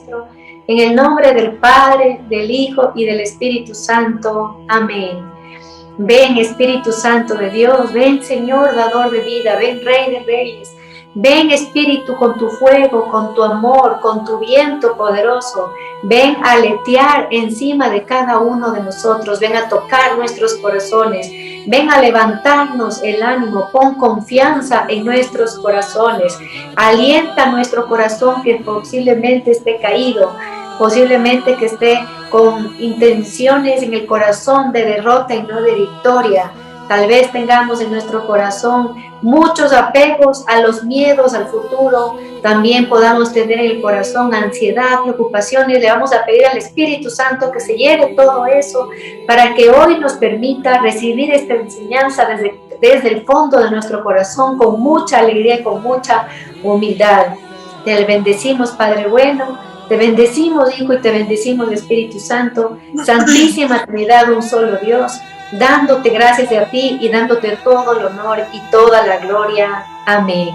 nuestro. En el nombre del Padre, del Hijo y del Espíritu Santo. Amén. Ven, Espíritu Santo de Dios, ven, Señor, dador de vida, ven, Rey de Reyes. Ven, Espíritu, con tu fuego, con tu amor, con tu viento poderoso. Ven a aletear encima de cada uno de nosotros. Ven a tocar nuestros corazones. Ven a levantarnos el ánimo. Pon confianza en nuestros corazones. Alienta nuestro corazón que posiblemente esté caído, posiblemente que esté con intenciones en el corazón de derrota y no de victoria. Tal vez tengamos en nuestro corazón muchos apegos a los miedos al futuro. También podamos tener en el corazón ansiedad, preocupaciones. Le vamos a pedir al Espíritu Santo que se lleve todo eso para que hoy nos permita recibir esta enseñanza desde el fondo de nuestro corazón con mucha alegría y con mucha humildad. Te bendecimos, Padre bueno. Te bendecimos, Hijo, y te bendecimos, Espíritu Santo. Santísima Trinidad, un solo Dios, dándote gracias a ti y dándote todo el honor y toda la gloria. Amén.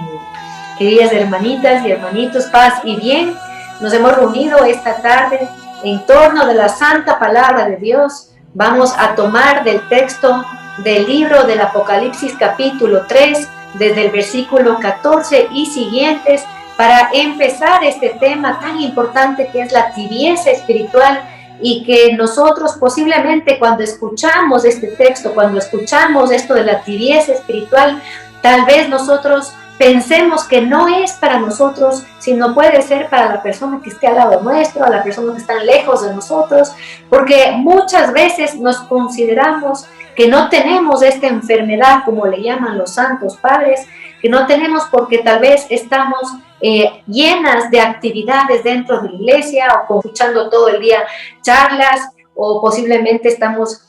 Queridas hermanitas y hermanitos, paz y bien, nos hemos reunido esta tarde en torno de la santa palabra de Dios. Vamos a tomar del texto del libro del Apocalipsis capítulo 3, desde el versículo 14 y siguientes, para empezar este tema tan importante que es la tibieza espiritual, y que nosotros posiblemente cuando escuchamos este texto, cuando escuchamos esto de la tibieza espiritual, tal vez nosotros pensemos que no es para nosotros, sino puede ser para la persona que esté al lado nuestro, a la persona que está lejos de nosotros, porque muchas veces nos consideramos que no tenemos esta enfermedad, como le llaman los santos padres, que no tenemos porque tal vez estamos llenas de actividades dentro de la iglesia o escuchando todo el día charlas, o posiblemente estamos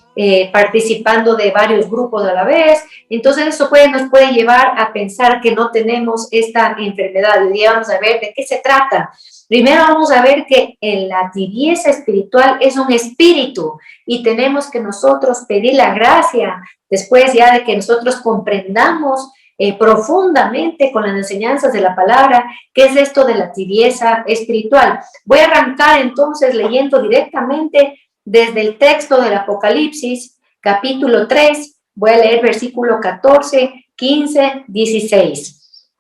participando de varios grupos a la vez. Entonces eso nos puede llevar a pensar que no tenemos esta enfermedad. Y hoy vamos a ver de qué se trata. Primero vamos a ver que la tibieza espiritual es un espíritu y tenemos que nosotros pedir la gracia después ya de que nosotros comprendamos profundamente con las enseñanzas de la palabra qué es esto de la tibieza espiritual. Voy a arrancar entonces leyendo directamente desde el texto del Apocalipsis, capítulo 3, voy a leer versículo 14, 15, 16.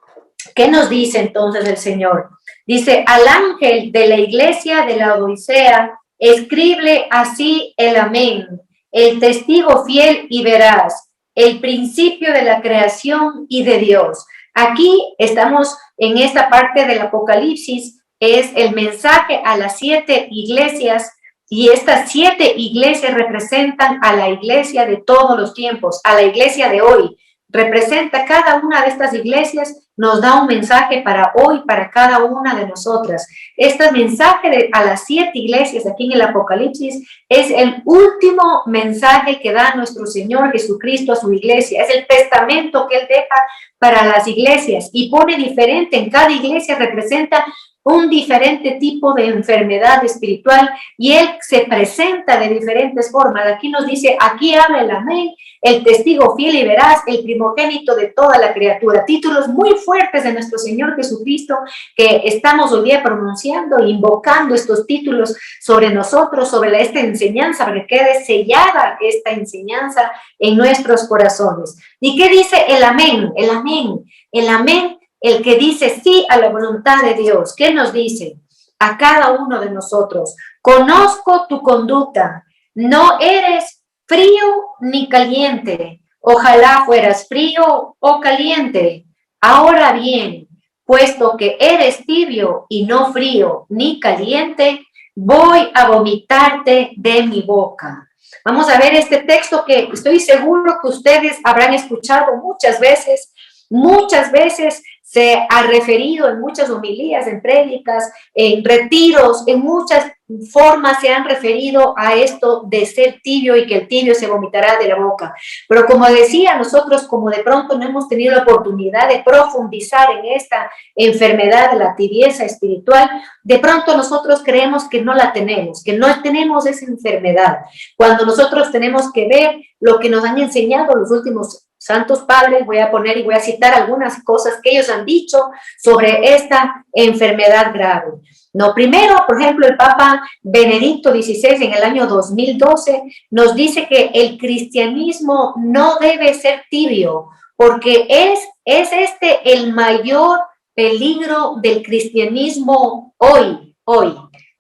¿Qué nos dice entonces el Señor? Dice: al ángel de la iglesia de la Odisea, escribe así el amén, el testigo fiel y veraz, el principio de la creación y de Dios. Aquí estamos en esta parte del Apocalipsis, es el mensaje a las 7 iglesias, y estas 7 iglesias representan a la iglesia de todos los tiempos, a la iglesia de hoy. Representa cada una de estas iglesias, nos da un mensaje para hoy, para cada una de nosotras. Este mensaje a las 7 iglesias aquí en el Apocalipsis es el último mensaje que da nuestro Señor Jesucristo a su iglesia. Es el testamento que Él deja para las iglesias y pone diferente. En cada iglesia representa un diferente tipo de enfermedad espiritual y Él se presenta de diferentes formas. Aquí nos dice, aquí habla el amén, el testigo fiel y veraz, el primogénito de toda la criatura. Títulos muy fuertes de nuestro Señor Jesucristo que estamos hoy día pronunciando e invocando estos títulos sobre nosotros, sobre esta enseñanza, para que quede sellada esta enseñanza en nuestros corazones. ¿Y qué dice el amén? El amén, el amén. El que dice sí a la voluntad de Dios. ¿Qué nos dice? A cada uno de nosotros. Conozco tu conducta. No eres frío ni caliente. Ojalá fueras frío o caliente. Ahora bien, puesto que eres tibio y no frío ni caliente, voy a vomitarte de mi boca. Vamos a ver este texto que estoy seguro que ustedes habrán escuchado muchas veces. Muchas veces se ha referido en muchas homilías, en prédicas, en retiros, en muchas formas se han referido a esto de ser tibio y que el tibio se vomitará de la boca. Pero como decía, nosotros como de pronto no hemos tenido la oportunidad de profundizar en esta enfermedad de la tibieza espiritual, de pronto nosotros creemos que no la tenemos, que no tenemos esa enfermedad, cuando nosotros tenemos que ver lo que nos han enseñado los últimos santos padres, voy a poner y voy a citar algunas cosas que ellos han dicho sobre esta enfermedad grave. No, primero, por ejemplo, el Papa Benedicto XVI en el año 2012 nos dice que el cristianismo no debe ser tibio, porque es este el mayor peligro del cristianismo hoy,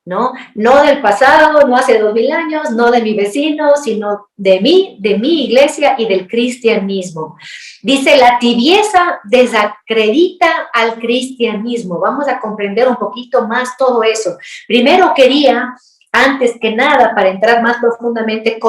¿no? No del pasado, no hace 2000 años, no de mi vecino, sino de mi iglesia y del cristianismo. Dice, la tibieza desacredita al cristianismo. Vamos a comprender un poquito más todo eso. Primero quería, antes que nada, para entrar más profundamente,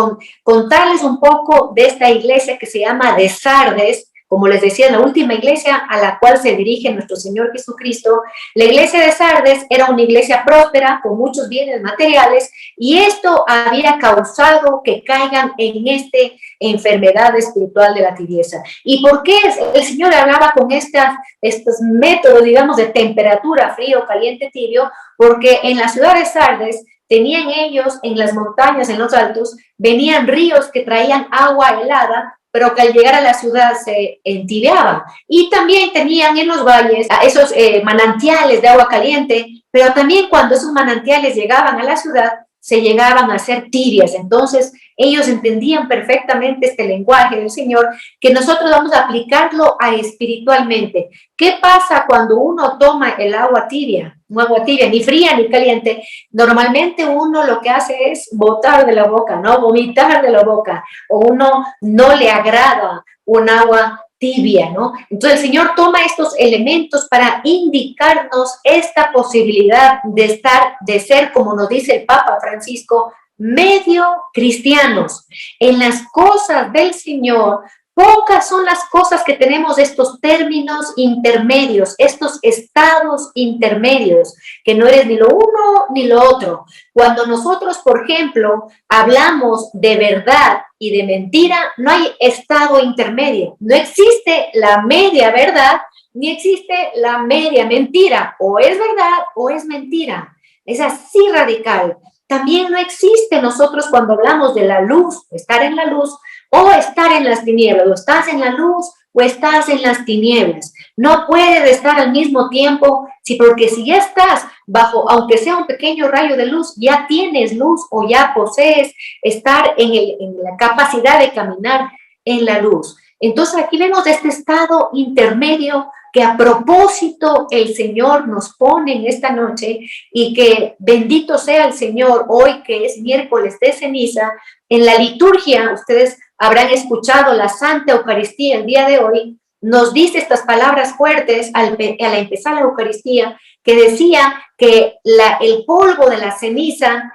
contarles un poco de esta iglesia que se llama de Sardes. Como les decía, la última iglesia a la cual se dirige nuestro Señor Jesucristo. La iglesia de Sardes era una iglesia próspera, con muchos bienes materiales, y esto había causado que caigan en esta enfermedad espiritual de la tibieza. ¿Y por qué el Señor hablaba con estos métodos, digamos, de temperatura, frío, caliente, tibio? Porque en la ciudad de Sardes tenían ellos, en las montañas, en los altos, venían ríos que traían agua helada, pero que al llegar a la ciudad se entibiaban. Y también tenían en los valles esos manantiales de agua caliente, pero también cuando esos manantiales llegaban a la ciudad, se llegaban a ser tibias. Entonces, ellos entendían perfectamente este lenguaje del Señor, que nosotros vamos a aplicarlo a espiritualmente. ¿Qué pasa cuando uno toma el agua tibia? No agua tibia, ni fría ni caliente. Normalmente uno lo que hace es botar de la boca, ¿no? Vomitar de la boca. O uno no le agrada un agua tibia, ¿no? Entonces el Señor toma estos elementos para indicarnos esta posibilidad de ser, como nos dice el Papa Francisco, medio cristianos. En las cosas del Señor, pocas son las cosas que tenemos estos términos intermedios, estos estados intermedios, que no eres ni lo uno ni lo otro. Cuando nosotros, por ejemplo, hablamos de verdad y de mentira, no hay estado intermedio. No existe la media verdad, ni existe la media mentira. O es verdad o es mentira. Es así radical. También no existe nosotros cuando hablamos de la luz, estar en la luz o estar en las tinieblas. O estás en la luz o estás en las tinieblas. No puedes estar al mismo tiempo, porque si ya estás bajo, aunque sea un pequeño rayo de luz, ya tienes luz o ya posees estar en la capacidad de caminar en la luz. Entonces aquí vemos este estado intermedio que a propósito el Señor nos pone en esta noche, y que bendito sea el Señor hoy que es miércoles de ceniza. En la liturgia, ustedes habrán escuchado la Santa Eucaristía el día de hoy, nos dice estas palabras fuertes al empezar la Eucaristía, que decía que el polvo de la ceniza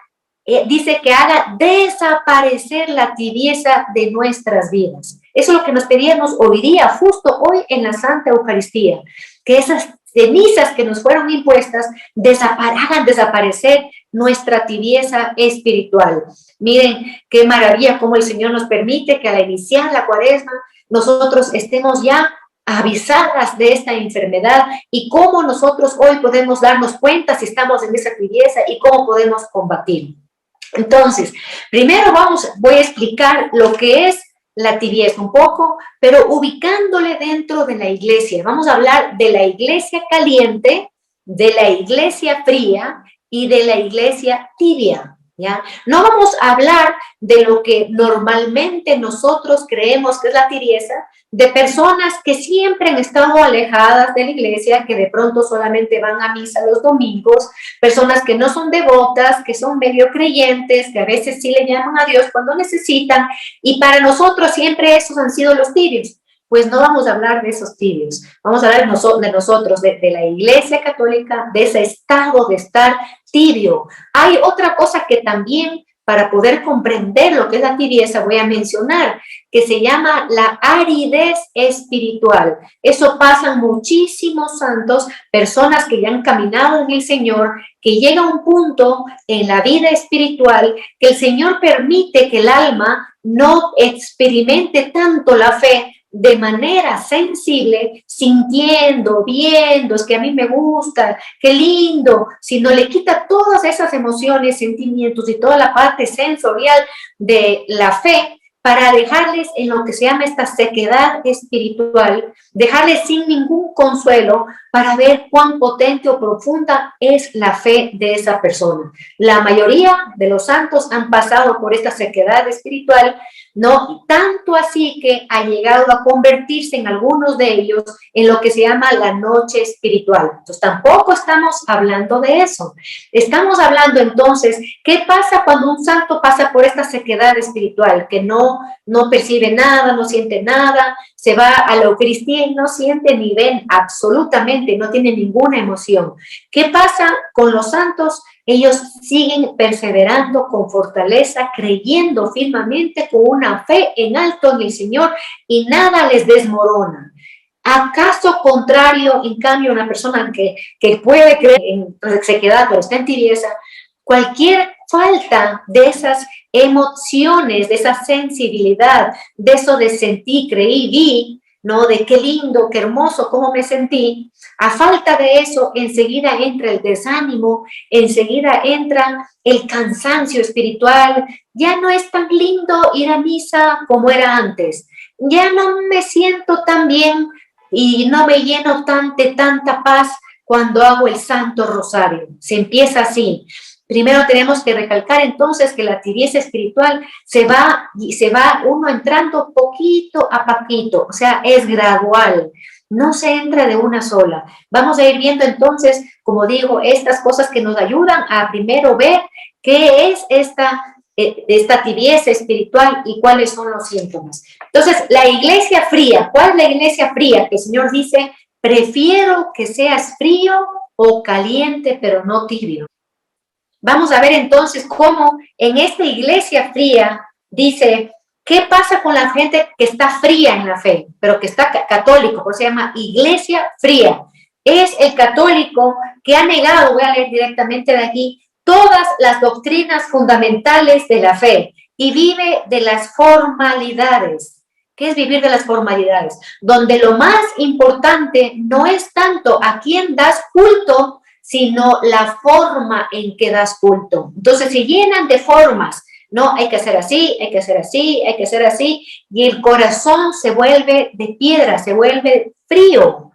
dice que haga desaparecer la tibieza de nuestras vidas. Eso es lo que nos pedíamos hoy día, justo hoy en la Santa Eucaristía, que esas cenizas que nos fueron impuestas hagan desaparecer nuestra tibieza espiritual. Miren qué maravilla cómo el Señor nos permite que al iniciar la Cuaresma nosotros estemos ya avisadas de esta enfermedad, y cómo nosotros hoy podemos darnos cuenta si estamos en esa tibieza y cómo podemos combatir. Entonces, primero voy a explicar lo que es la tibieza un poco, pero ubicándole dentro de la iglesia. Vamos a hablar de la iglesia caliente, de la iglesia fría y de la iglesia tibia, ¿ya? No vamos a hablar de lo que normalmente nosotros creemos que es la tibieza, de personas que siempre han estado alejadas de la iglesia, que de pronto solamente van a misa los domingos, personas que no son devotas, que son medio creyentes, que a veces sí le llaman a Dios cuando necesitan, y para nosotros siempre esos han sido los tibios. Pues no vamos a hablar de esos tibios, vamos a hablar de nosotros, de la iglesia católica, de ese estado de estar tibio. Hay otra cosa que también, para poder comprender lo que es la tibieza, voy a mencionar, que se llama la aridez espiritual. Eso pasan muchísimos santos, personas que ya han caminado en el Señor, que llega un punto en la vida espiritual que el Señor permite que el alma no experimente tanto la fe de manera sensible, sintiendo, viendo, es que a mí me gusta, qué lindo, sino le quita todas esas emociones, sentimientos y toda la parte sensorial de la fe, para dejarles en lo que se llama esta sequedad espiritual, dejarles sin ningún consuelo para ver cuán potente o profunda es la fe de esa persona. La mayoría de los santos han pasado por esta sequedad espiritual, ¿no? Tanto así que ha llegado a convertirse en algunos de ellos en lo que se llama la noche espiritual. Entonces tampoco estamos hablando de eso. Estamos hablando entonces, ¿qué pasa cuando un santo pasa por esta sequedad espiritual? Que no percibe nada, no siente nada, se va a la Eucaristía y no siente ni ven absolutamente, no tiene ninguna emoción. ¿Qué pasa con los santos? Ellos siguen perseverando con fortaleza, creyendo firmemente con una fe en alto en el Señor y nada les desmorona. ¿Acaso contrario, en cambio, una persona que puede creer en sequedad, pero está en tibieza, cualquier falta de esas emociones, de esa sensibilidad, de eso de sentí, creí, vi, ¿no? De qué lindo, qué hermoso, cómo me sentí. A falta de eso, enseguida entra el desánimo, enseguida entra el cansancio espiritual. Ya no es tan lindo ir a misa como era antes. Ya no me siento tan bien y no me lleno de tanta paz cuando hago el Santo Rosario. Se empieza así. Primero tenemos que recalcar entonces que la tibieza espiritual se va uno entrando poquito a poquito, o sea, es gradual, no se entra de una sola. Vamos a ir viendo entonces, como digo, estas cosas que nos ayudan a primero ver qué es esta tibieza espiritual y cuáles son los síntomas. Entonces, la iglesia fría, ¿cuál es la iglesia fría? Que el Señor dice, prefiero que seas frío o caliente, pero no tibio. Vamos a ver entonces cómo en esta iglesia fría dice, ¿qué pasa con la gente que está fría en la fe, pero que está católico? Por eso se llama iglesia fría. Es el católico que ha negado, voy a leer directamente de aquí, todas las doctrinas fundamentales de la fe y vive de las formalidades. ¿Qué es vivir de las formalidades? Donde lo más importante no es tanto a quién das culto, sino la forma en que das culto. Entonces se llenan de formas, ¿no? Hay que hacer así, hay que hacer así, hay que hacer así, y el corazón se vuelve de piedra, se vuelve frío,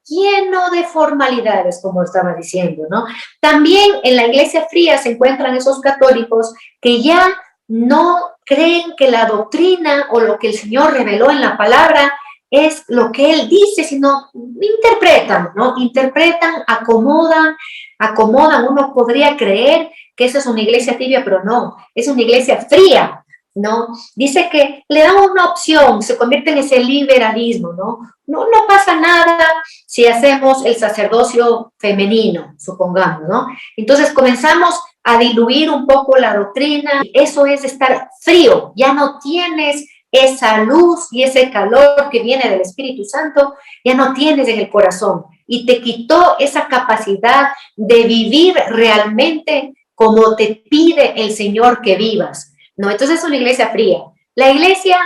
lleno de formalidades, como estaba diciendo, ¿no? También en la iglesia fría se encuentran esos católicos que ya no creen que la doctrina o lo que el Señor reveló en la palabra es lo que Él dice, sino interpretan, ¿no? Interpretan, acomodan. Uno podría creer que esa es una iglesia tibia, pero no, es una iglesia fría, ¿no? Dice que le dan una opción, se convierte en ese liberalismo, ¿no? No pasa nada si hacemos el sacerdocio femenino, supongamos, ¿no? Entonces comenzamos a diluir un poco la doctrina. Eso es estar frío, ya no tienes esa luz y ese calor que viene del Espíritu Santo, ya no tienes en el corazón y te quitó esa capacidad de vivir realmente como te pide el Señor que vivas, ¿no? Entonces es una iglesia fría. La iglesia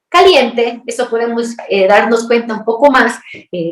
caliente, eso podemos darnos cuenta un poco más,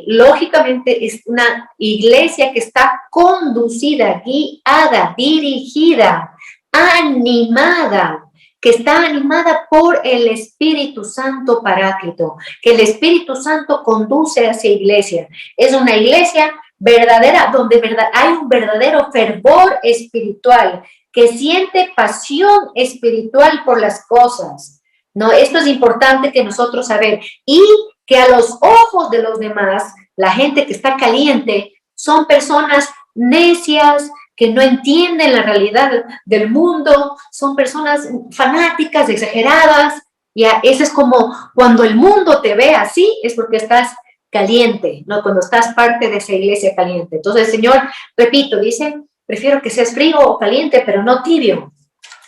lógicamente es una iglesia que está conducida, guiada, dirigida, animada, que está animada por el Espíritu Santo Paráclito, que el Espíritu Santo conduce a esa iglesia. Es una iglesia verdadera, donde hay un verdadero fervor espiritual, que siente pasión espiritual por las cosas, ¿no? Esto es importante que nosotros saber. Y que a los ojos de los demás, la gente que está caliente, son personas necias, que no entienden la realidad del mundo, son personas fanáticas, exageradas. Ya, eso es como cuando el mundo te ve así, es porque estás caliente, ¿no? Cuando estás parte de esa iglesia caliente. Entonces el Señor, repito, dice, prefiero que seas frío o caliente, pero no tibio.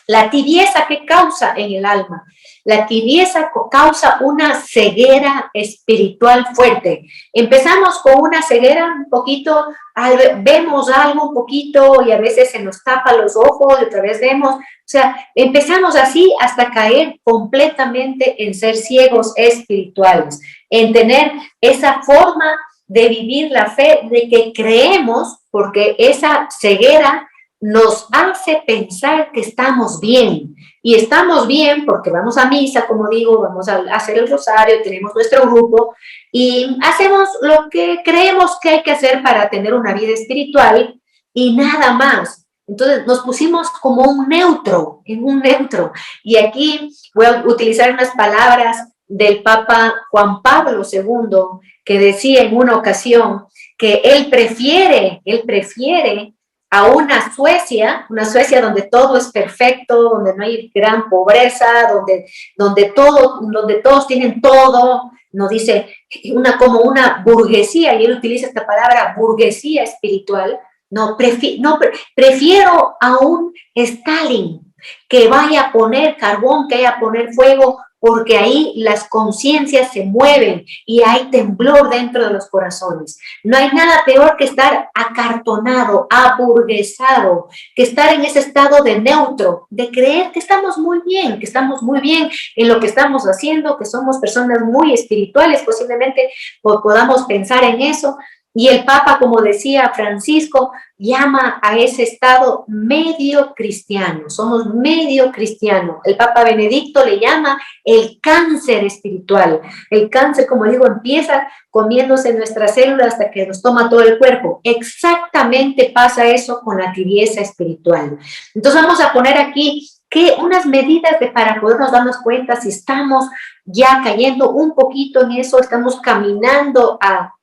La tibieza, ¿qué causa en el alma? La tibieza causa una ceguera espiritual fuerte. Empezamos con una ceguera un poquito, vemos algo un poquito y a veces se nos tapa los ojos y otra vez vemos. O sea, empezamos así hasta caer completamente en ser ciegos espirituales, en tener esa forma de vivir la fe de que creemos, porque esa ceguera nos hace pensar que estamos bien. Y estamos bien porque vamos a misa, como digo, vamos a hacer el rosario, tenemos nuestro grupo y hacemos lo que creemos que hay que hacer para tener una vida espiritual y nada más. Entonces nos pusimos como un neutro, en un neutro. Y aquí voy a utilizar unas palabras del Papa Juan Pablo II, que decía en una ocasión que él prefiere a una Suecia donde todo es perfecto, donde no hay gran pobreza, donde todos tienen todo, nos dice como una burguesía, y él utiliza esta palabra burguesía espiritual. Prefiero a un Stalin que vaya a poner carbón, que vaya a poner fuego, porque ahí las conciencias se mueven y hay temblor dentro de los corazones. No hay nada peor que estar acartonado, aburguesado, que estar en ese estado de neutro, de creer que estamos muy bien en lo que estamos haciendo, que somos personas muy espirituales, posiblemente podamos pensar en eso. Y el Papa, como decía Francisco, llama a ese estado medio cristiano, somos medio cristiano. El Papa Benedicto le llama el cáncer espiritual. El cáncer, como digo, empieza comiéndose nuestras células hasta que nos toma todo el cuerpo. Exactamente pasa eso con la tibieza espiritual. Entonces vamos a poner aquí unas medidas para podernos darnos cuenta si estamos ya cayendo un poquito en eso, estamos caminando a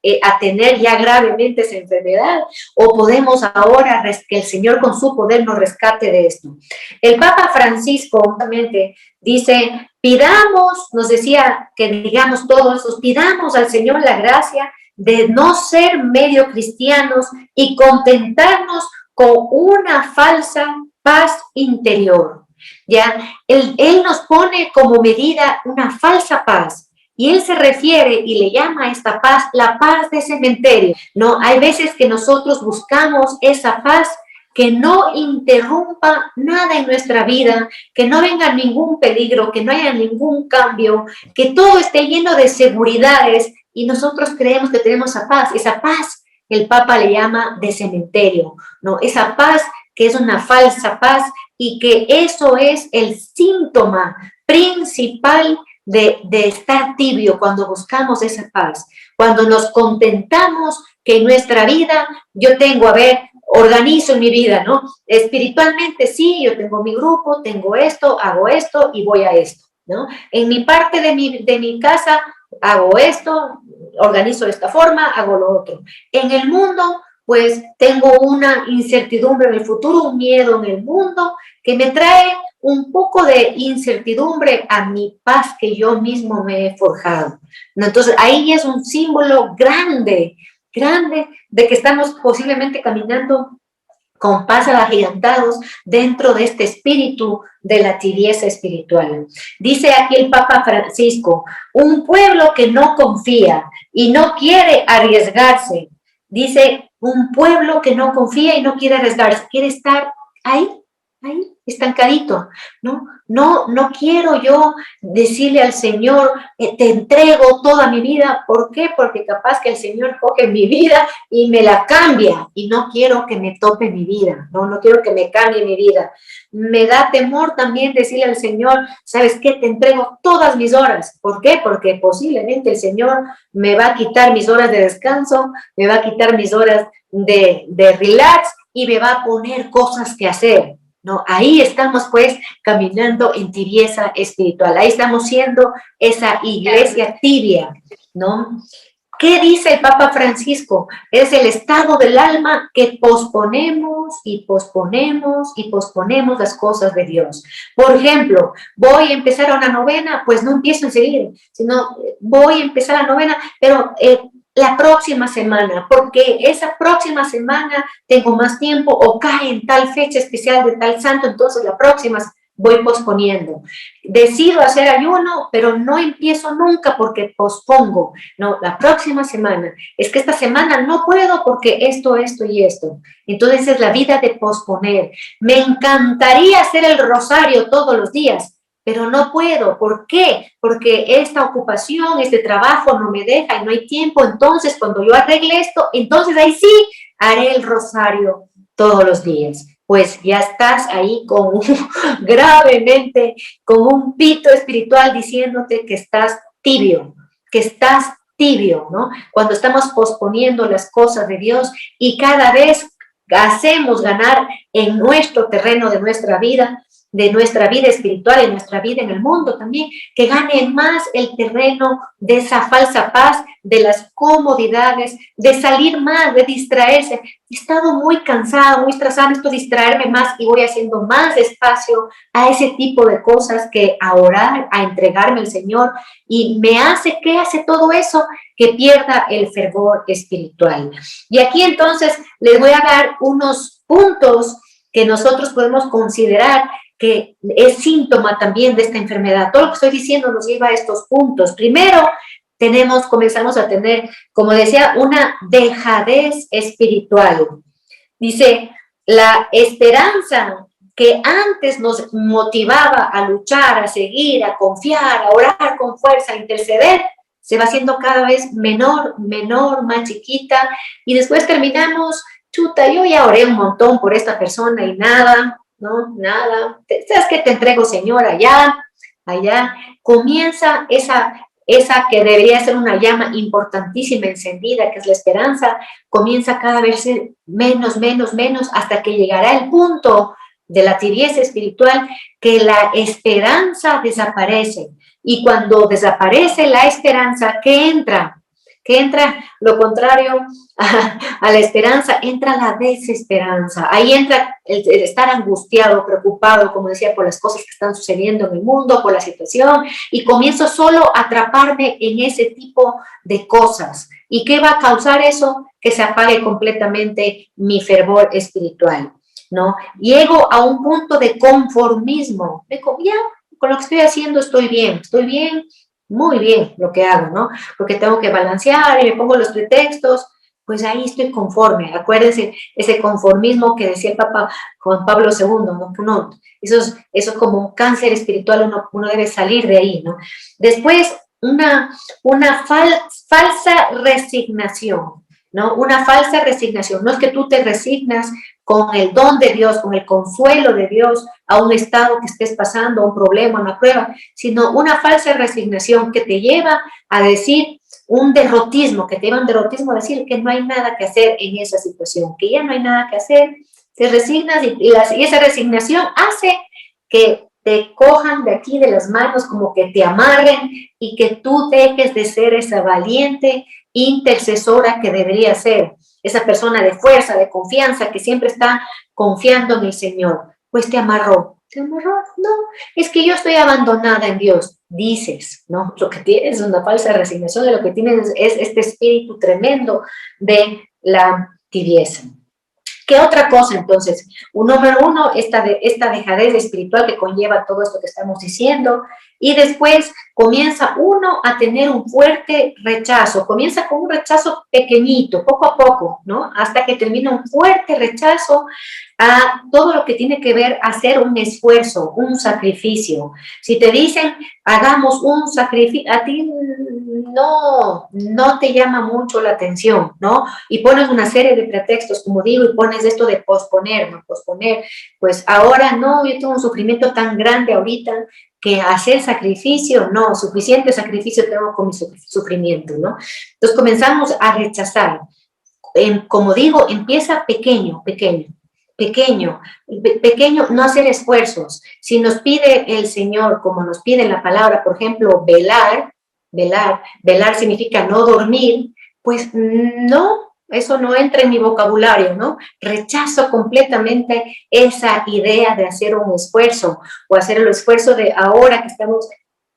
tener ya gravemente esa enfermedad, o podemos ahora que el Señor con su poder nos rescate de esto. El Papa Francisco justamente dice, nos decía que digamos todos, pidamos al Señor la gracia de no ser medio cristianos y contentarnos con una falsa paz interior. ¿Ya? Él nos pone como medida una falsa paz, y él se refiere y le llama a esta paz la paz de cementerio, ¿no? Hay veces que nosotros buscamos esa paz que no interrumpa nada en nuestra vida, que no venga ningún peligro, que no haya ningún cambio, que todo esté lleno de seguridades, y nosotros creemos que tenemos esa paz el Papa le llama de cementerio, ¿no? Esa paz que es una falsa paz, y que eso es el síntoma principal de estar tibio, cuando buscamos esa paz, cuando nos contentamos que en nuestra vida yo tengo, organizo mi vida, ¿no? Espiritualmente sí, yo tengo mi grupo, tengo esto, hago esto y voy a esto, ¿no? En mi parte de mi casa hago esto, organizo de esta forma, hago lo otro. En el mundo, pues tengo una incertidumbre en el futuro, un miedo en el mundo que me trae un poco de incertidumbre a mi paz que yo mismo me he forjado. Entonces ahí es un símbolo grande de que estamos posiblemente caminando con pasos agigantados dentro de este espíritu de la tibieza espiritual. Dice aquí el Papa Francisco, un pueblo que no confía y no quiere arriesgarse. Dice, un pueblo que no confía y no quiere arriesgarse, quiere estar ahí, estancadito, ¿no? No quiero yo decirle al Señor, te entrego toda mi vida. ¿Por qué? Porque capaz que el Señor coge mi vida y me la cambia, y no quiero que me tope mi vida, no quiero que me cambie mi vida. Me da temor también decirle al Señor, ¿sabes qué? Te entrego todas mis horas. ¿Por qué? Porque posiblemente el Señor me va a quitar mis horas de descanso, me va a quitar mis horas de relax, y me va a poner cosas que hacer. ¿No? Ahí estamos pues caminando en tibieza espiritual, ahí estamos siendo esa iglesia tibia, ¿no? ¿Qué dice el Papa Francisco? Es el estado del alma que posponemos y posponemos y posponemos las cosas de Dios. Por ejemplo, voy a empezar una novena, pues no empiezo enseguida, sino voy a empezar la novena, pero la próxima semana, porque esa próxima semana tengo más tiempo, o cae en tal fecha especial de tal santo, entonces la próxima voy posponiendo. Decido hacer ayuno, pero no empiezo nunca porque pospongo. No, la próxima semana. Es que esta semana no puedo porque esto y esto. Entonces es la vida de posponer. Me encantaría hacer el rosario todos los días, pero no puedo. ¿Por qué? Porque esta ocupación, este trabajo no me deja y no hay tiempo. Entonces, cuando yo arregle esto, entonces ahí sí haré el rosario todos los días. pues ya estás ahí con gravemente, con un pito espiritual diciéndote que estás tibio, ¿no? Cuando estamos posponiendo las cosas de Dios y cada vez hacemos ganar en nuestro terreno de nuestra vida espiritual, en nuestra vida en el mundo también, que gane más el terreno de esa falsa paz, de las comodidades, de salir más, de distraerse. He estado muy cansada, muy estresada, necesito distraerme más y voy haciendo más espacio a ese tipo de cosas que a orar, a entregarme al Señor, y me hace, ¿qué hace todo eso? Que pierda el fervor espiritual. Y aquí entonces les voy a dar unos puntos que nosotros podemos considerar que es síntoma también de esta enfermedad. Todo lo que estoy diciendo nos lleva a estos puntos. Primero, comenzamos a tener, como decía, una dejadez espiritual. Dice, la esperanza que antes nos motivaba a luchar, a seguir, a confiar, a orar con fuerza, a interceder, se va haciendo cada vez menor, más chiquita, y después terminamos, chuta, yo ya oré un montón por esta persona y nada, ¿no? Nada. ¿Sabes qué? Te entrego, Señor, allá. Comienza esa que debería ser una llama importantísima encendida, que es la esperanza, comienza cada vez menos, hasta que llegará el punto de la tibieza espiritual, que la esperanza desaparece. Y cuando desaparece la esperanza, ¿qué entra? Que entra lo contrario a la esperanza, entra la desesperanza. Ahí entra el estar angustiado, preocupado, como decía, por las cosas que están sucediendo en el mundo, por la situación, y comienzo solo a atraparme en ese tipo de cosas. ¿Y qué va a causar eso? Que se apague completamente mi fervor espiritual, ¿no? Llego a un punto de conformismo. Ya, con lo que estoy haciendo estoy bien, muy bien lo que hago, ¿no? Porque tengo que balancear y me pongo los pretextos, pues ahí estoy conforme. Acuérdense ese conformismo que decía el Papa Juan Pablo II, ¿no? No, eso es como un cáncer espiritual, uno debe salir de ahí, ¿no? Después, una falsa resignación, ¿no? Una falsa resignación. No es que tú te resignas con el don de Dios, con el consuelo de Dios a un estado que estés pasando, a un problema, una prueba, sino una falsa resignación que te lleva a decir un derrotismo, que te lleva a un derrotismo a decir que no hay nada que hacer en esa situación, que ya no hay nada que hacer, te resignas y esa resignación hace que te cojan de aquí de las manos, como que te amarren y que tú dejes de ser esa valiente intercesora que debería ser, esa persona de fuerza, de confianza, que siempre está confiando en el Señor. Pues te amarró, no, es que yo estoy abandonada en Dios, dices, ¿no? Lo que tienes es una falsa resignación, de lo que tienes es este espíritu tremendo de la tibieza. ¿Qué otra cosa entonces? Número uno, esta dejadez espiritual que conlleva todo esto que estamos diciendo, y después comienza uno a tener un fuerte rechazo, comienza con un rechazo pequeñito, poco a poco, ¿no? Hasta que termina un fuerte rechazo a todo lo que tiene que ver hacer un esfuerzo, un sacrificio. Si te dicen, hagamos un sacrificio, a ti no te llama mucho la atención, ¿no? Y pones una serie de pretextos, como digo, y pones esto de posponer, ¿no? Posponer, pues ahora no, yo tengo un sufrimiento tan grande ahorita que hacer sacrificio, no, suficiente sacrificio tengo con mi sufrimiento, ¿no? Entonces comenzamos a rechazar. Como digo, empieza pequeño, no hacer esfuerzos. Si nos pide el Señor, como nos pide la palabra, por ejemplo, velar significa no dormir, pues no, eso no entra en mi vocabulario, ¿no? Rechazo completamente esa idea de hacer un esfuerzo o hacer el esfuerzo de ahora que estamos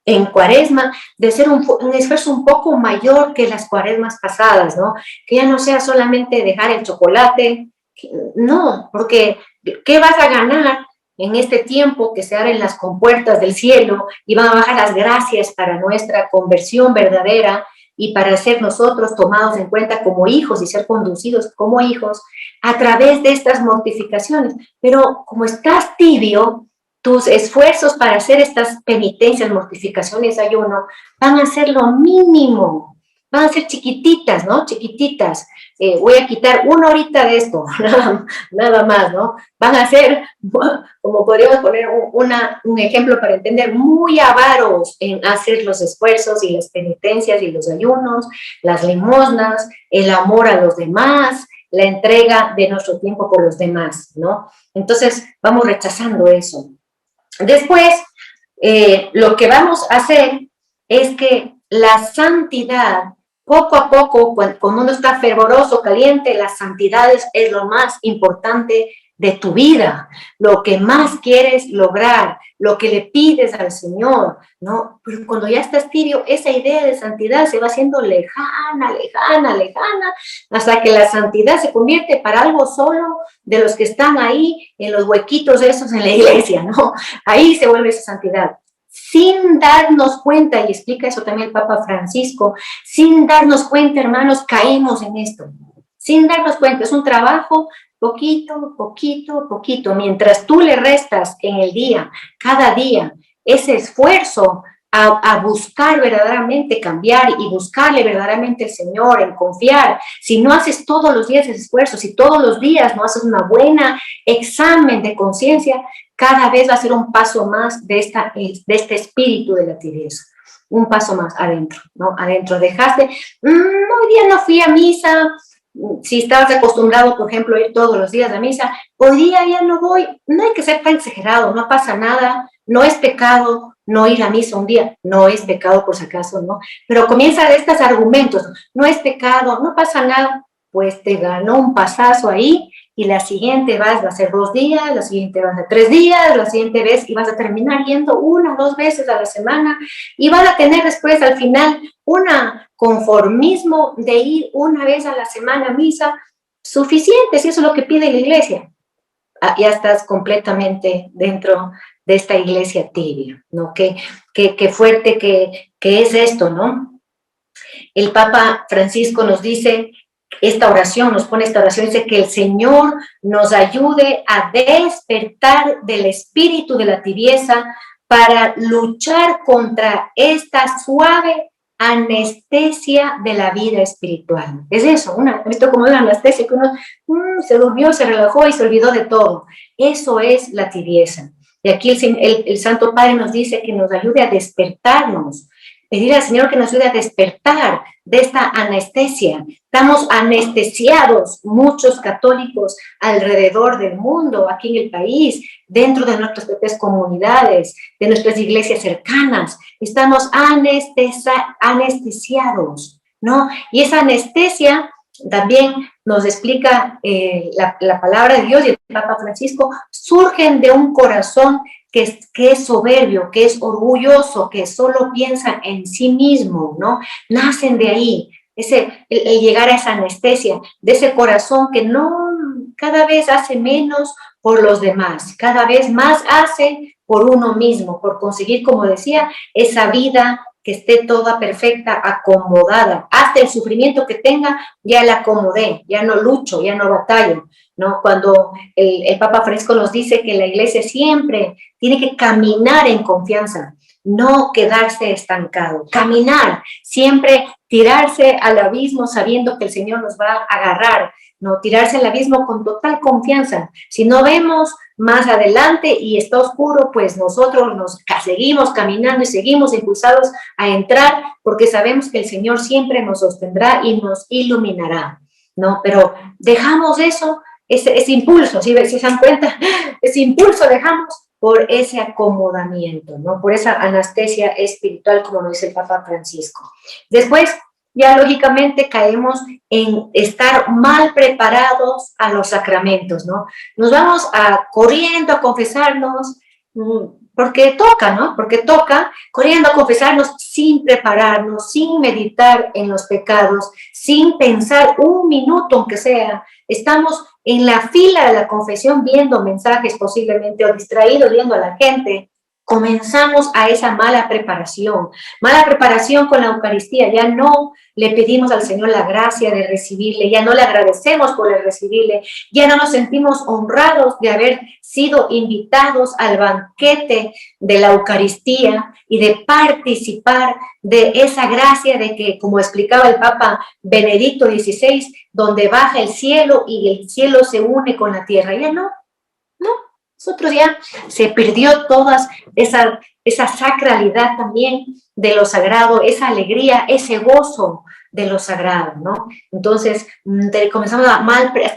en Cuaresma, de hacer un esfuerzo un poco mayor que las Cuaresmas pasadas, ¿no? Que ya no sea solamente dejar el chocolate, no, porque ¿qué vas a ganar en este tiempo que se abren las compuertas del cielo y van a bajar las gracias para nuestra conversión verdadera y para ser nosotros tomados en cuenta como hijos y ser conducidos como hijos a través de estas mortificaciones? Pero como estás tibio, tus esfuerzos para hacer estas penitencias, mortificaciones, ayuno, van a ser lo mínimo, van a ser chiquititas, ¿no? Chiquititas. Voy a quitar 1 horita de esto, nada más, ¿no? Van a ser, como podríamos poner un ejemplo para entender, muy avaros en hacer los esfuerzos y las penitencias y los ayunos, las limosnas, el amor a los demás, la entrega de nuestro tiempo por los demás, ¿no? Entonces, vamos rechazando eso. Después, lo que vamos a hacer es que la santidad, poco a poco, cuando uno está fervoroso, caliente, la santidad es lo más importante de tu vida, lo que más quieres lograr, lo que le pides al Señor, ¿no? Pero cuando ya estás tibio, esa idea de santidad se va haciendo lejana, lejana, lejana, hasta que la santidad se convierte para algo solo de los que están ahí en los huequitos esos en la iglesia, ¿no? Ahí se vuelve esa santidad. Sin darnos cuenta, y explica eso también el Papa Francisco, sin darnos cuenta, hermanos, caímos en esto. Sin darnos cuenta, es un trabajo poquito, poquito, poquito. Mientras tú le restas en el día, cada día, ese esfuerzo a buscar verdaderamente cambiar y buscarle verdaderamente al Señor, en confiar. Si no haces todos los días ese esfuerzo, si todos los días no haces una buena examen de conciencia, cada vez va a ser un paso más de este espíritu de la tibieza. Un paso más adentro, ¿no? Adentro dejaste, hoy día no fui a misa. Si estabas acostumbrado, por ejemplo, a ir todos los días a misa, hoy día ya no voy. No hay que ser tan exagerado, no pasa nada, no es pecado no ir a misa un día, no es pecado por si acaso, ¿no? Pero comienza de estos argumentos, no es pecado, no pasa nada, pues te ganó un pasazo ahí y la siguiente va a ser 2 días, la siguiente va a ser 3 días, la siguiente vez y vas a terminar yendo 1 o 2 veces a la semana y vas a tener después al final una conformismo de ir 1 vez a la semana a misa suficiente, si eso es lo que pide la iglesia. Ya estás completamente dentro de esta iglesia tibia, ¿no? Qué fuerte que es esto, ¿no? El Papa Francisco nos dice esta oración, nos pone esta oración, dice que el Señor nos ayude a despertar del espíritu de la tibieza para luchar contra esta suave anestesia de la vida espiritual. Es eso, esto como una anestesia, que uno se durmió, se relajó y se olvidó de todo. Eso es la tibieza. Y aquí el Santo Padre nos dice que nos ayude a despertarnos, pedir al Señor que nos ayude a despertar de esta anestesia. Estamos anestesiados, muchos católicos alrededor del mundo, aquí en el país, dentro de nuestras propias comunidades, de nuestras iglesias cercanas. Estamos anestesiados, ¿no? Y esa anestesia también nos explica la palabra de Dios y el Papa Francisco, surgen de un corazón que es soberbio, que es orgulloso, que solo piensa en sí mismo, ¿no? Nacen de ahí, el llegar a esa anestesia, de ese corazón que no cada vez hace menos por los demás, cada vez más hace por uno mismo, por conseguir, como decía, esa vida que esté toda perfecta, acomodada. Hasta el sufrimiento que tenga, ya la acomodé, ya no lucho, ya no batallo, ¿no? Cuando el Papa Francisco nos dice que la iglesia siempre tiene que caminar en confianza, no quedarse estancado, caminar, siempre tirarse al abismo sabiendo que el Señor nos va a agarrar, no tirarse al abismo con total confianza. Si no vemos más adelante y está oscuro, pues nosotros nos seguimos caminando y seguimos impulsados a entrar porque sabemos que el Señor siempre nos sostendrá y nos iluminará, ¿no? Pero dejamos eso, ese impulso, si se dan cuenta, ese impulso dejamos por ese acomodamiento, ¿no? Por esa anestesia espiritual, como lo dice el Papa Francisco. Después, ya lógicamente caemos en estar mal preparados a los sacramentos, ¿no? Nos vamos corriendo a confesarnos, porque toca, ¿no? Porque toca, corriendo a confesarnos sin prepararnos, sin meditar en los pecados, sin pensar 1 minuto, aunque sea. Estamos en la fila de la confesión viendo mensajes posiblemente o distraídos viendo a la gente comenzamos a esa mala preparación con la Eucaristía. Ya no le pedimos al Señor la gracia de recibirle, ya no le agradecemos por el recibirle, ya no nos sentimos honrados de haber sido invitados al banquete de la Eucaristía y de participar de esa gracia de que, como explicaba el Papa Benedicto XVI, donde baja el cielo y el cielo se une con la tierra. Ya no. Nosotros ya se perdió toda esa sacralidad también de lo sagrado, esa alegría, ese gozo de lo sagrado, ¿no? Entonces comenzamos a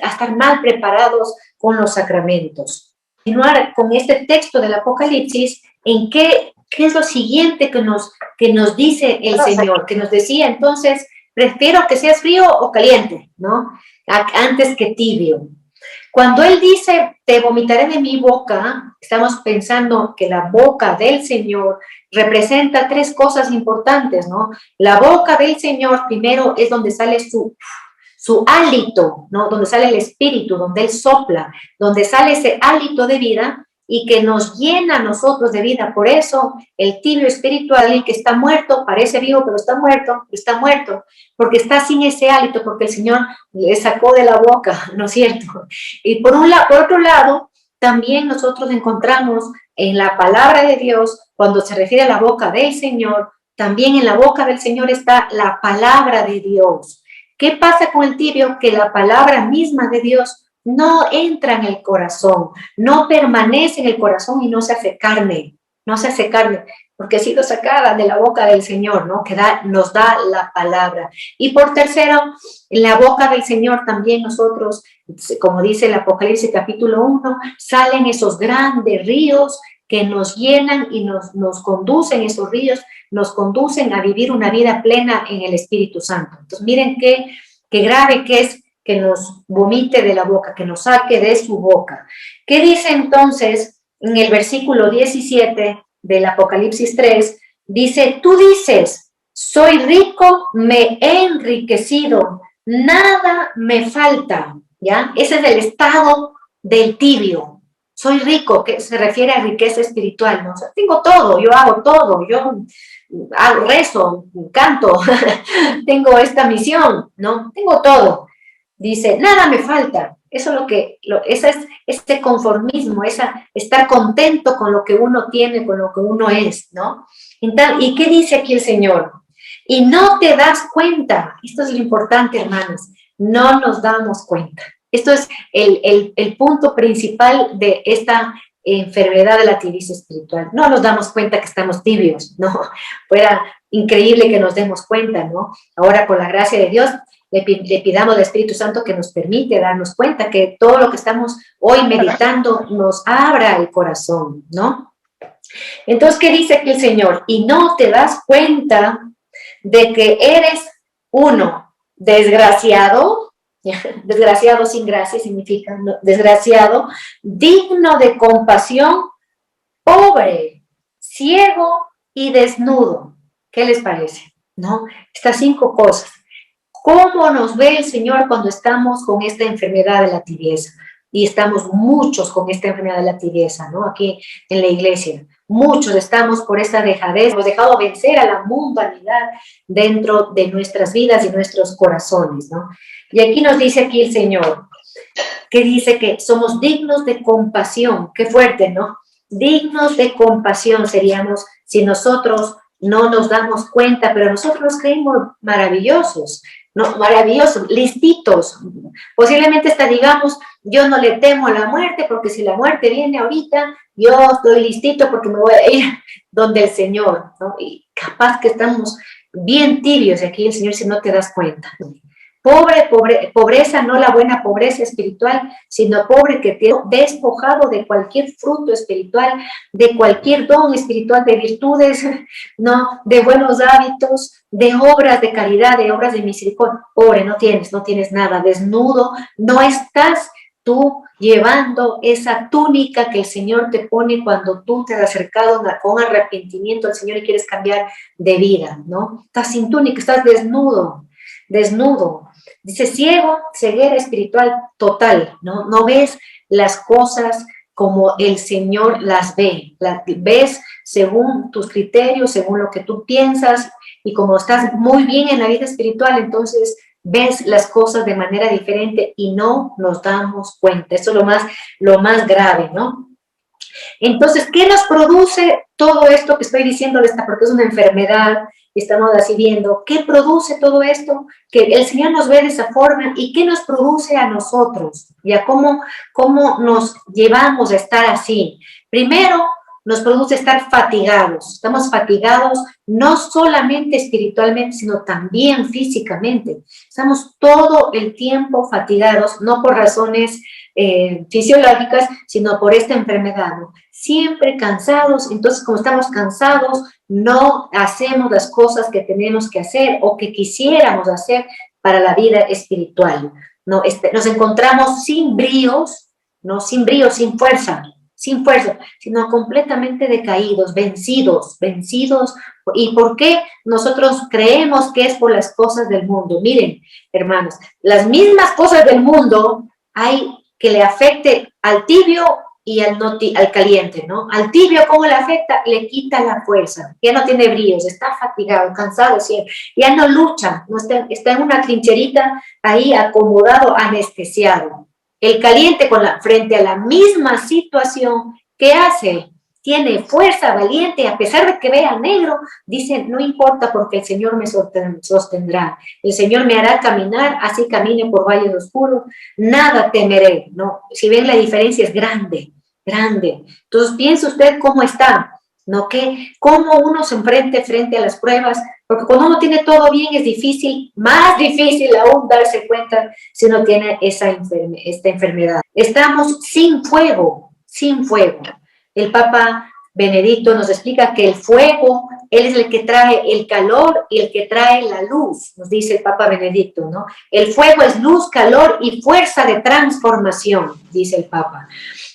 estar mal preparados con los sacramentos. Continuar con este texto del Apocalipsis, ¿en qué es lo siguiente que nos dice el Señor? Que nos decía, entonces, prefiero que seas frío o caliente, ¿no? Antes que tibio. Cuando Él dice, te vomitaré de mi boca, estamos pensando que la boca del Señor representa tres cosas importantes, ¿no? La boca del Señor, primero, es donde sale su hálito, ¿no? Donde sale el Espíritu, donde Él sopla, donde sale ese hálito de vida y que nos llena a nosotros de vida. Por eso, el tibio espiritual, el que está muerto, parece vivo, pero está muerto, porque está sin ese hálito, porque el Señor le sacó de la boca, ¿no es cierto? Y por otro lado, también nosotros encontramos en la palabra de Dios, cuando se refiere a la boca del Señor, también en la boca del Señor está la palabra de Dios. ¿Qué pasa con el tibio? Que la palabra misma de Dios no entra en el corazón, no permanece en el corazón y no se hace carne, porque ha sido sacada de la boca del Señor, ¿no? Que nos da la palabra. Y por tercero, en la boca del Señor también nosotros, como dice el Apocalipsis capítulo 1, salen esos grandes ríos que nos llenan y nos conducen, esos ríos nos conducen a vivir una vida plena en el Espíritu Santo. Entonces miren qué grave que es que nos vomite de la boca, que nos saque de su boca. ¿Qué dice entonces en el versículo 17 del Apocalipsis 3? Dice, tú dices, soy rico, me he enriquecido, nada me falta, ¿ya? Ese es el estado del tibio. Soy rico, que se refiere a riqueza espiritual, ¿no? O sea, tengo todo, yo hago todo, yo rezo, canto, tengo esta misión, ¿no? Tengo todo. Dice, nada me falta. Eso es este conformismo, estar contento con lo que uno tiene, con lo que uno es, ¿no? ¿Y qué dice aquí el Señor? Y no te das cuenta. Esto es lo importante, hermanos. No nos damos cuenta. Esto es el punto principal de esta enfermedad de la tibieza espiritual. No nos damos cuenta que estamos tibios, ¿no? Fuera increíble que nos demos cuenta, ¿no? Ahora, por la gracia de Dios, le pidamos al Espíritu Santo que nos permite darnos cuenta que todo lo que estamos hoy meditando nos abra el corazón, ¿no? Entonces, ¿qué dice aquí el Señor? Y no te das cuenta de que eres uno, desgraciado, desgraciado sin gracia significa desgraciado, digno de compasión, pobre, ciego y desnudo. ¿Qué les parece? ¿No? Estas 5 cosas. ¿Cómo nos ve el Señor cuando estamos con esta enfermedad de la tibieza? Y estamos muchos con esta enfermedad de la tibieza, ¿no? Aquí en la iglesia. Muchos estamos por esta dejadez, hemos dejado vencer a la mundanidad dentro de nuestras vidas y nuestros corazones, ¿no? Y aquí nos dice aquí el Señor, que dice que somos dignos de compasión. Qué fuerte, ¿no? Dignos de compasión seríamos si nosotros no nos damos cuenta, pero nosotros nos creemos maravillosos, ¿no? Maravillosos, listitos. Posiblemente hasta digamos, yo no le temo a la muerte, porque si la muerte viene ahorita, yo estoy listito porque me voy a ir donde el Señor, ¿no? Y capaz que estamos bien tibios, y aquí el Señor dice, no te das cuenta. Pobreza, no la buena pobreza espiritual, sino pobre que te ha despojado de cualquier fruto espiritual, de cualquier don espiritual, de virtudes, ¿no? De buenos hábitos, de obras de caridad, de obras de misericordia. Pobre, no tienes nada, desnudo, no estás tú llevando esa túnica que el Señor te pone cuando tú te has acercado con arrepentimiento al Señor y quieres cambiar de vida, ¿no? Estás sin túnica, estás desnudo. Dice ciego, ceguera espiritual total, ¿no? No ves las cosas como el Señor las ve. Las ves según tus criterios, según lo que tú piensas, y como estás muy bien en la vida espiritual, entonces ves las cosas de manera diferente y no nos damos cuenta. Eso es lo más grave, ¿no? Entonces, ¿qué nos produce todo esto que estoy diciendo? Porque es una enfermedad, estamos así viendo, ¿qué produce todo esto? Que el Señor nos ve de esa forma, ¿y qué nos produce a nosotros? ¿Ya cómo nos llevamos a estar así? Primero, nos produce estar fatigados. Estamos fatigados no solamente espiritualmente, sino también físicamente. Estamos todo el tiempo fatigados, no por razones fisiológicas, sino por esta enfermedad, ¿no? Siempre cansados. Entonces, como estamos cansados, no hacemos las cosas que tenemos que hacer o que quisiéramos hacer para la vida espiritual, ¿no? Nos encontramos sin bríos, ¿no? Sin brío, sin fuerza, sino completamente decaídos, vencidos. ¿Y por qué nosotros creemos que es por las cosas del mundo? Miren, hermanos, las mismas cosas del mundo hay que le afecte al tibio y al caliente, ¿no? Al tibio, ¿cómo le afecta? Le quita la fuerza, ya no tiene bríos, está fatigado, cansado siempre, ya no lucha, no está en una trincherita ahí acomodado, anestesiado. El caliente frente a la misma situación, ¿qué hace? Tiene fuerza, valiente, a pesar de que vea negro, dice, no importa porque el Señor me sostendrá, el Señor me hará caminar, así camine por valles oscuros, nada temeré, ¿no? Si ven, la diferencia es grande. Entonces piense usted cómo está, ¿no? Cómo uno se enfrenta frente a las pruebas, porque cuando uno tiene todo bien es difícil, más difícil aún darse cuenta si uno tiene esta enfermedad. Estamos sin fuego. El Papa Benedicto nos explica que el fuego, él es el que trae el calor y el que trae la luz, nos dice el Papa Benedicto, ¿no? El fuego es luz, calor y fuerza de transformación, dice el Papa.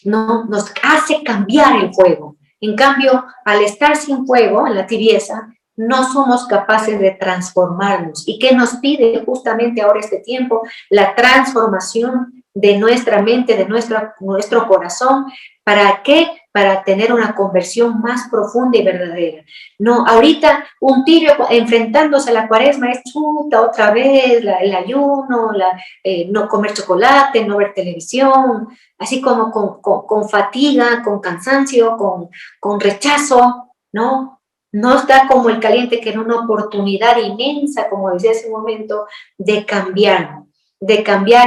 No, nos hace cambiar el fuego. En cambio, al estar sin fuego, en la tibieza, no somos capaces de transformarnos. ¿Y qué nos pide justamente ahora este tiempo? La transformación de nuestra mente, de nuestro corazón. ¿Para qué? Para tener una conversión más profunda y verdadera. No, ahorita un tibio enfrentándose a la cuaresma es chuta otra vez, el ayuno, no comer chocolate, no ver televisión, así como con fatiga, con cansancio, con rechazo, ¿no? No está como el caliente, que era una oportunidad inmensa, como decía hace un momento, de cambiar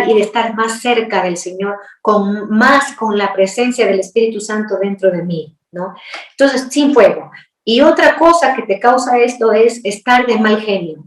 y de estar más cerca del Señor, con la presencia del Espíritu Santo dentro de mí, ¿no? Entonces, sin fuego. Y otra cosa que te causa esto es estar de mal genio.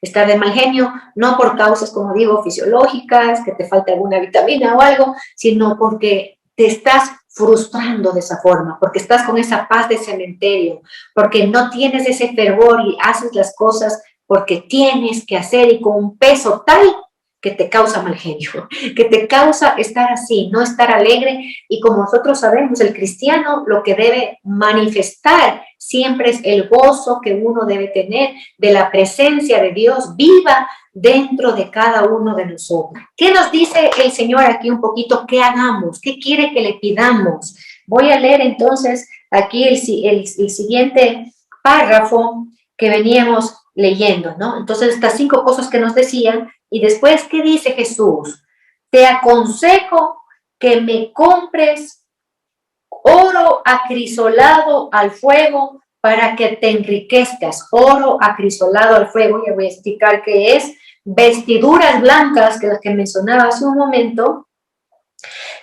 Estar de mal genio, no por causas, como digo, fisiológicas, que te falta alguna vitamina o algo, sino porque te estás frustrando de esa forma, porque estás con esa paz de cementerio, porque no tienes ese fervor y haces las cosas porque tienes que hacer y con un peso tal que te causa mal genio, que te causa estar así, no estar alegre. Y como nosotros sabemos, el cristiano lo que debe manifestar siempre es el gozo que uno debe tener de la presencia de Dios viva dentro de cada uno de nosotros. ¿Qué nos dice el Señor aquí un poquito? ¿Qué hagamos? ¿Qué quiere que le pidamos? Voy a leer entonces aquí el siguiente párrafo que veníamos leyendo, ¿no? Entonces, estas 5 cosas que nos decían, y después, ¿qué dice Jesús? Te aconsejo que me compres oro acrisolado al fuego para que te enriquezcas. Oro acrisolado al fuego, ya voy a explicar qué es. Vestiduras blancas, que las que mencionaba hace un momento,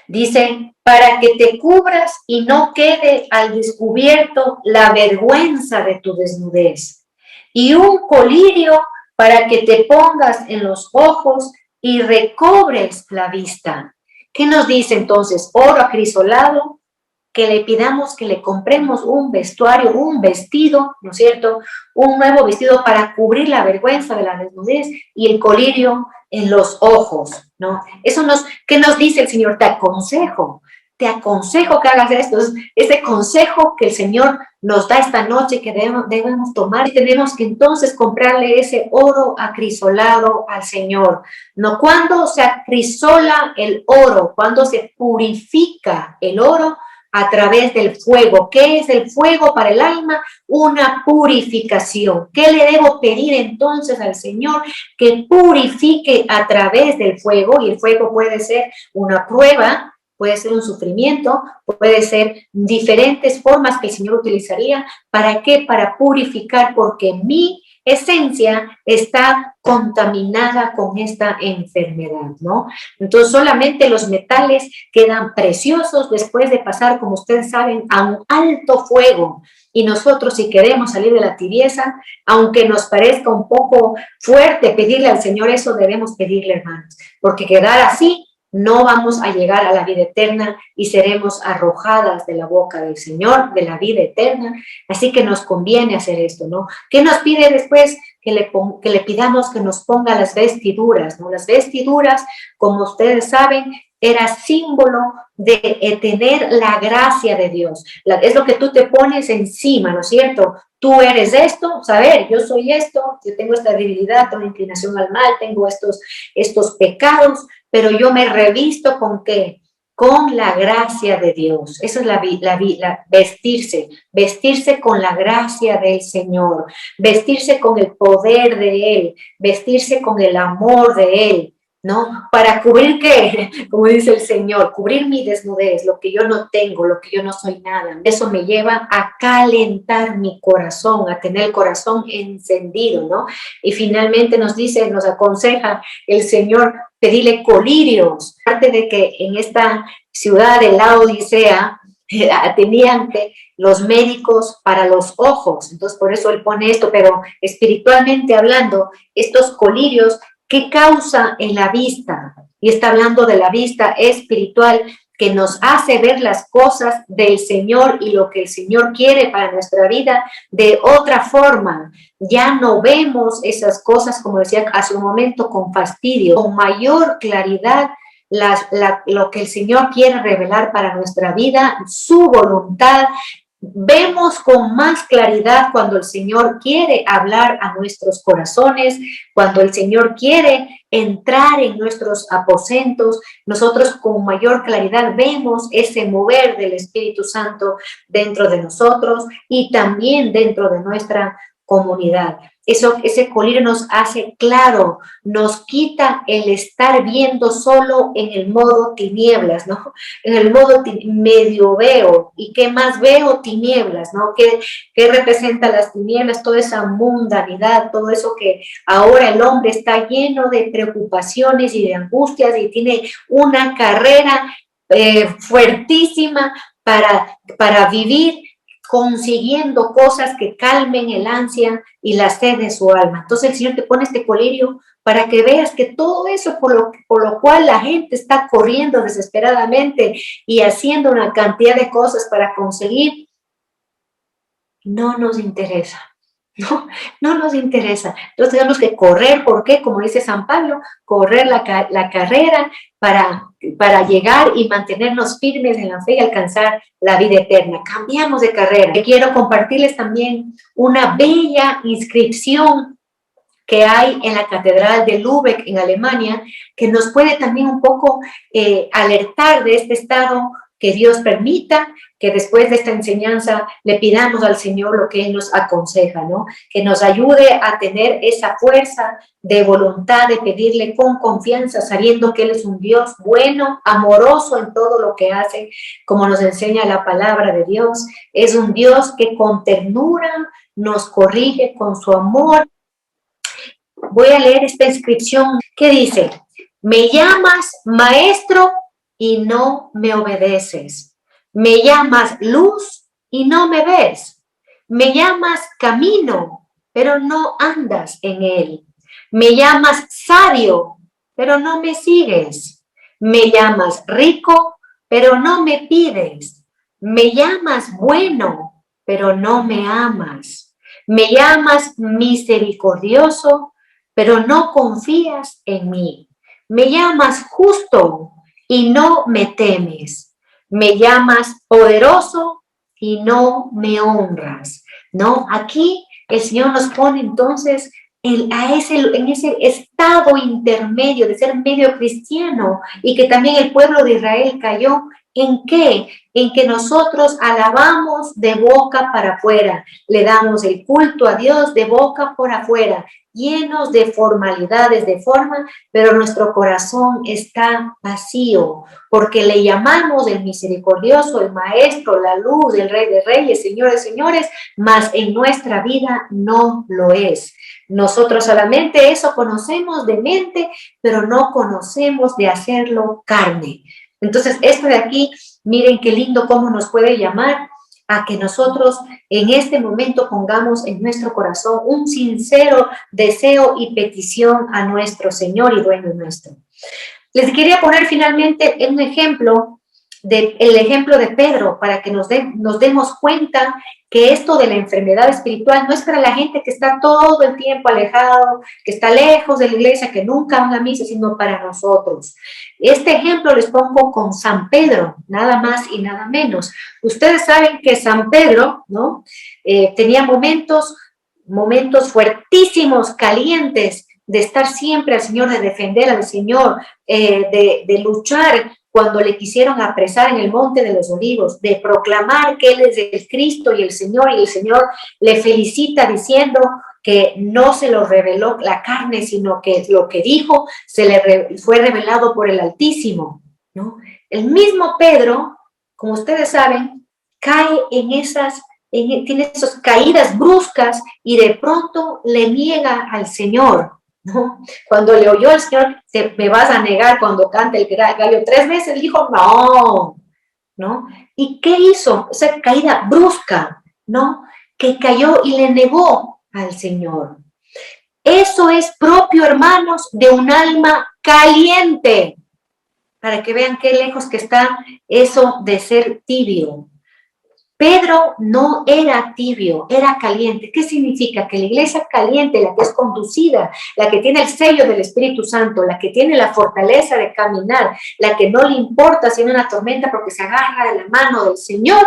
dice, para que te cubras y no quede al descubierto la vergüenza de tu desnudez. Y un colirio para que te pongas en los ojos y recobres la vista. ¿Qué nos dice entonces? Oro acrisolado, que le pidamos que le compremos un vestuario, un vestido, ¿no es cierto? Un nuevo vestido para cubrir la vergüenza de la desnudez, y el colirio en los ojos, ¿no? ¿Qué nos dice el Señor? Te te aconsejo que hagas esto. Ese consejo que el Señor nos da esta noche que debemos tomar, y tenemos que entonces comprarle ese oro acrisolado al Señor. No, cuando se acrisola el oro, cuando se purifica el oro a través del fuego. ¿Qué es el fuego para el alma? Una purificación. ¿Qué le debo pedir entonces al Señor? Que purifique a través del fuego, y el fuego puede ser una prueba, puede ser un sufrimiento, puede ser diferentes formas que el Señor utilizaría. ¿Para qué? Para purificar, porque mi esencia está contaminada con esta enfermedad, ¿no? Entonces solamente los metales quedan preciosos después de pasar, como ustedes saben, a un alto fuego. Y nosotros, si queremos salir de la tibieza, aunque nos parezca un poco fuerte pedirle al Señor eso, debemos pedirle, hermanos, porque quedar así no vamos a llegar a la vida eterna y seremos arrojadas de la boca del Señor, de la vida eterna. Así que nos conviene hacer esto, ¿no? ¿Qué nos pide después? Que le pidamos que nos ponga las vestiduras, ¿no? Las vestiduras, como ustedes saben, era símbolo de tener la gracia de Dios. Es lo que tú te pones encima, ¿no es cierto? Tú eres esto, saber, yo soy esto, yo tengo esta debilidad, tengo inclinación al mal, tengo estos pecados, pero yo me revisto ¿con qué? Con la gracia de Dios. Eso es vestirse con la gracia del Señor, vestirse con el poder de Él, vestirse con el amor de Él, ¿no? Para cubrir, ¿qué? Como dice el Señor, cubrir mi desnudez, lo que yo no tengo, lo que yo no soy nada. Eso me lleva a calentar mi corazón, a tener el corazón encendido, ¿no? Y finalmente nos dice, nos aconseja el Señor, pedirle colirios. Aparte de que en esta ciudad de la Odisea tenían los médicos para los ojos, entonces por eso él pone esto, pero espiritualmente hablando, estos colirios, ¿qué causa en la vista? Y está hablando de la vista espiritual, que nos hace ver las cosas del Señor y lo que el Señor quiere para nuestra vida de otra forma. Ya no vemos esas cosas, como decía hace un momento, con fastidio, con mayor claridad, lo que el Señor quiere revelar para nuestra vida, su voluntad. Vemos con más claridad cuando el Señor quiere hablar a nuestros corazones, cuando el Señor quiere entrar en nuestros aposentos. Nosotros con mayor claridad vemos ese mover del Espíritu Santo dentro de nosotros y también dentro de nuestra comunidad. Ese colirio nos hace claro, nos quita el estar viendo solo en el modo tinieblas, ¿no? En el modo medio veo, y qué más veo, tinieblas, ¿no? ¿Qué representa las tinieblas? Toda esa mundanidad, todo eso que ahora el hombre está lleno de preocupaciones y de angustias y tiene una carrera fuertísima para vivir, consiguiendo cosas que calmen el ansia y la sed de su alma. Entonces el Señor te pone este colirio para que veas que todo eso por lo cual la gente está corriendo desesperadamente y haciendo una cantidad de cosas para conseguir, no nos interesa. No nos interesa. Entonces tenemos que correr, ¿por qué? Como dice San Pablo, correr la carrera para llegar y mantenernos firmes en la fe y alcanzar la vida eterna. Cambiamos de carrera. Quiero compartirles también una bella inscripción que hay en la Catedral de Lübeck en Alemania, que nos puede también un poco alertar de este estado. Que Dios permita que después de esta enseñanza le pidamos al Señor lo que Él nos aconseja, ¿no? Que nos ayude a tener esa fuerza de voluntad de pedirle con confianza, sabiendo que Él es un Dios bueno, amoroso en todo lo que hace, como nos enseña la palabra de Dios. Es un Dios que con ternura nos corrige con su amor. Voy a leer esta inscripción que dice: me llamas maestro y no me obedeces. Me llamas luz y no me ves. Me llamas camino, pero no andas en él. Me llamas sabio, pero no me sigues. Me llamas rico, pero no me pides. Me llamas bueno, pero no me amas. Me llamas misericordioso, pero no confías en mí. Me llamas justo y no me temes. me llamas poderoso y no me honras, ¿no? Aquí el Señor nos pone entonces en ese estado intermedio de ser medio cristiano y que también el pueblo de Israel cayó. ¿En qué? En que nosotros alabamos de boca para afuera, le damos el culto a Dios de boca por afuera, llenos de formalidades, de forma, pero nuestro corazón está vacío, porque le llamamos el misericordioso, el maestro, la luz, el rey de reyes, señores, señores, mas en nuestra vida no lo es. Nosotros solamente eso conocemos de mente, pero no conocemos de hacerlo carne. Entonces, esto de aquí, miren qué lindo cómo nos puede llamar a que nosotros en este momento pongamos en nuestro corazón un sincero deseo y petición a nuestro Señor y Dueño nuestro. Les quería poner finalmente un ejemplo, el ejemplo de Pedro, para que nos demos cuenta que esto de la enfermedad espiritual no es para la gente que está todo el tiempo alejado, que está lejos de la iglesia, que nunca va a la misa, sino para nosotros. Este ejemplo les pongo con San Pedro, nada más y nada menos. Ustedes saben que San Pedro, ¿no? Tenía momentos fuertísimos, calientes, de estar siempre al Señor, de defender al Señor, de luchar cuando le quisieron apresar en el Monte de los Olivos, de proclamar que Él es el Cristo y el Señor le felicita diciendo que no se lo reveló la carne, sino que lo que dijo fue revelado por el Altísimo, ¿no? El mismo Pedro, como ustedes saben, cae tiene esas caídas bruscas y de pronto le niega al Señor, ¿no? Cuando le oyó al Señor, me vas a negar cuando cante el gallo 3 veces, dijo, no. ¿Y qué hizo? Esa caída brusca, ¿no? Que cayó y le negó al Señor. Eso es propio, hermanos, de un alma caliente, para que vean qué lejos que está eso de ser tibio. Pedro no era tibio, era caliente. ¿Qué significa? Que la iglesia caliente, la que es conducida, la que tiene el sello del Espíritu Santo, la que tiene la fortaleza de caminar, la que no le importa si hay una tormenta porque se agarra de la mano del Señor,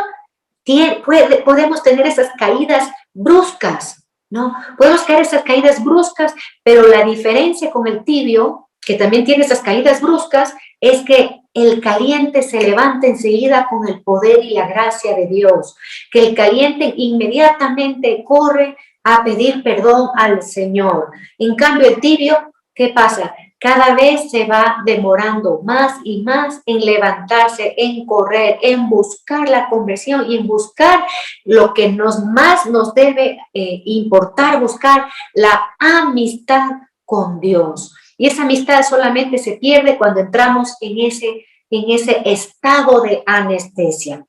podemos tener esas caídas bruscas, ¿no? Podemos caer esas caídas bruscas, pero la diferencia con el tibio, que también tiene esas caídas bruscas, es que el caliente se levanta enseguida con el poder y la gracia de Dios, que el caliente inmediatamente corre a pedir perdón al Señor. En cambio, el tibio, ¿qué pasa? Cada vez se va demorando más y más en levantarse, en correr, en buscar la conversión y en buscar lo que más nos debe importar, buscar la amistad con Dios. Y esa amistad solamente se pierde cuando entramos en ese estado de anestesia.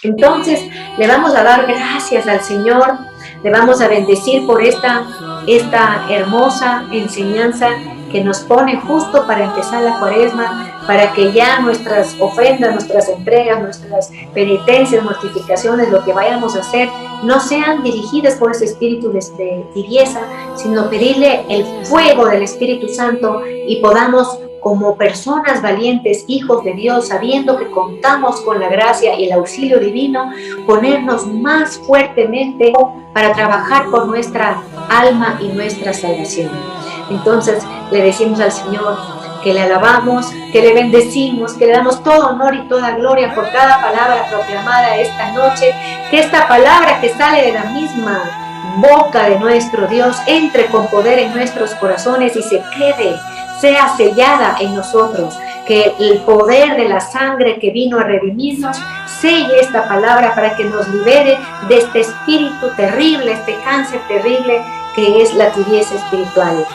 Entonces, le vamos a dar gracias al Señor, le vamos a bendecir por esta hermosa enseñanza que nos pone justo para empezar la Cuaresma, para que ya nuestras ofrendas, nuestras entregas, nuestras penitencias, mortificaciones, lo que vayamos a hacer, no sean dirigidas por ese espíritu de tibieza, sino pedirle el fuego del Espíritu Santo y podamos, como personas valientes, hijos de Dios, sabiendo que contamos con la gracia y el auxilio divino, ponernos más fuertemente para trabajar por nuestra alma y nuestra salvación. Entonces le decimos al Señor que le alabamos, que le bendecimos, que le damos todo honor y toda gloria por cada palabra proclamada esta noche, que esta palabra que sale de la misma boca de nuestro Dios entre con poder en nuestros corazones y se quede, sea sellada en nosotros, que el poder de la sangre que vino a redimirnos selle esta palabra para que nos libere de este espíritu terrible, este cáncer terrible que es la tibieza espiritual.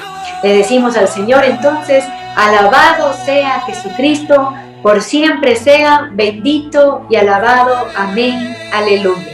Le decimos al Señor entonces, alabado sea Jesucristo, por siempre sea bendito y alabado. Amén. Aleluya.